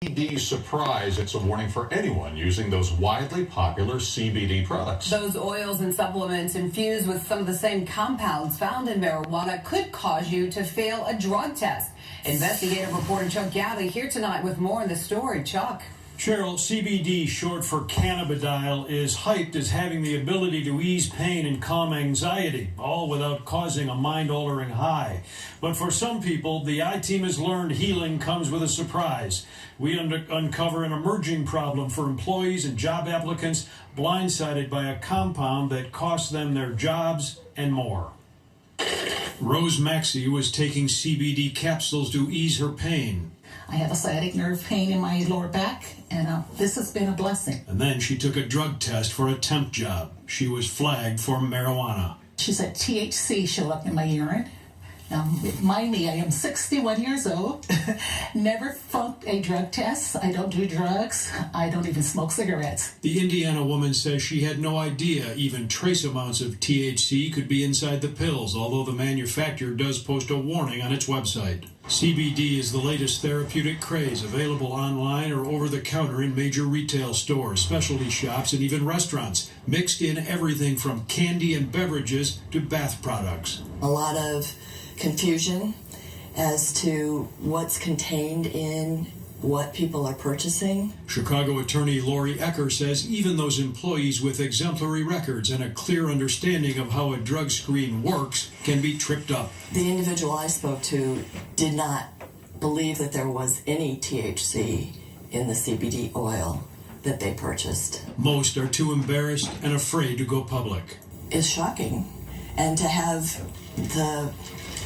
CBD surprise. It's a warning for anyone using those widely popular CBD products. Those oils and supplements infused with some of the same compounds found in marijuana could cause you to fail a drug test. Investigative reporter Chuck Galley here tonight with more on the story. Chuck. Cheryl, CBD, short for cannabidiol, is hyped as having the ability to ease pain and calm anxiety, all without causing a mind-altering high. But for some people, the I-Team has learned healing comes with a surprise. We uncover an emerging problem for employees and job applicants blindsided by a compound that costs them their jobs and more. Rose Maxey was taking CBD capsules to ease her pain. I have a sciatic nerve pain in my lower back, and this has been a blessing. And then she took a drug test for a temp job. She was flagged for marijuana. She said THC showed up in my urine. Now, mind me, I am 61 years old, never funked a drug test. I don't do drugs. I don't even smoke cigarettes. The Indiana woman says she had no idea even trace amounts of THC could be inside the pills, although the manufacturer does post a warning on its website. CBD is the latest therapeutic craze, available online or over the counter in major retail stores, specialty shops, and even restaurants. Mixed in everything from candy and beverages to bath products. A lot of confusion as to what's contained in what people are purchasing. Chicago attorney Lori Ecker says even those employees with exemplary records and a clear understanding of how a drug screen works can be tripped up. The individual I spoke to did not believe that there was any THC in the CBD oil that they purchased. Most are too embarrassed and afraid to go public. It's shocking. And to have the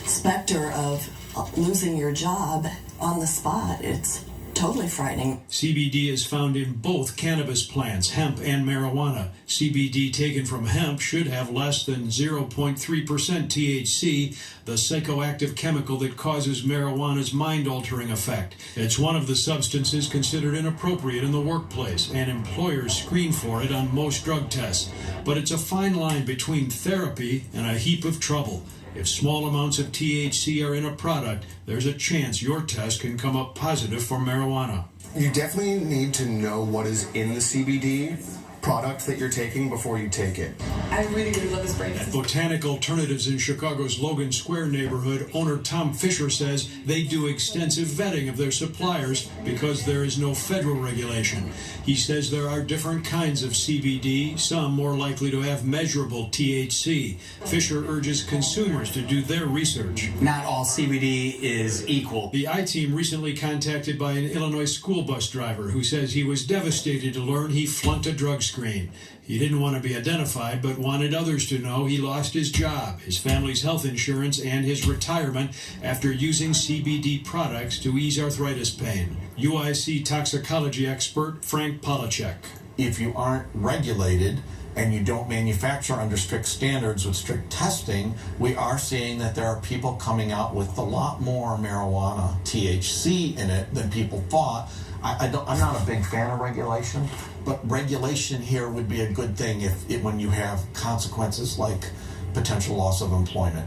specter of losing your job on the spot, it's totally frightening. CBD is found in both cannabis plants, hemp and marijuana. CBD taken from hemp should have less than 0.3% THC, the psychoactive chemical that causes marijuana's mind-altering effect. It's one of the substances considered inappropriate in the workplace, and employers screen for it on most drug tests. But it's a fine line between therapy and a heap of trouble. If small amounts of THC are in a product, there's a chance your test can come up positive for marijuana. You definitely need to know what is in the CBD product that you're taking before you take it. I really love this break. At Botanic Alternatives in Chicago's Logan Square neighborhood, owner Tom Fisher says they do extensive vetting of their suppliers because there is no federal regulation. He says there are different kinds of CBD, some more likely to have measurable THC. Fisher urges consumers to do their research. Not all CBD is equal. The I-Team recently contacted by an Illinois school bus driver who says he was devastated to learn he flunked a drug screen. He didn't want to be identified, but wanted others to know he lost his job, his family's health insurance, and his retirement after using CBD products to ease arthritis pain. UIC toxicology expert Frank Polachek. If you aren't regulated and you don't manufacture under strict standards with strict testing, we are seeing that there are people coming out with a lot more marijuana THC in it than people thought. I'm not a big fan of regulation, but regulation here would be a good thing when you have consequences like potential loss of employment.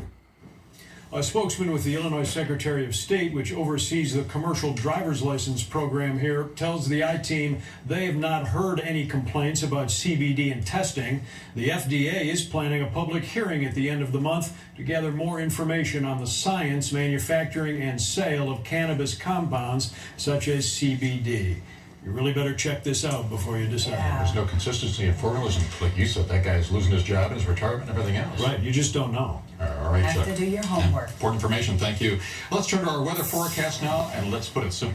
A spokesman with the Illinois Secretary of State, which oversees the commercial driver's license program here, tells the I-Team they have not heard any complaints about CBD and testing. The FDA is planning a public hearing at the end of the month to gather more information on the science, manufacturing, and sale of cannabis compounds such as CBD. You really better check this out before you decide. Yeah. There's no consistency in formulas, and like you said, that guy's losing his job and his retirement and everything else. Right, you just don't know. All right, Have Chuck. to do your homework. Important information, thank you. Let's turn to our weather forecast now, and let's put it simply.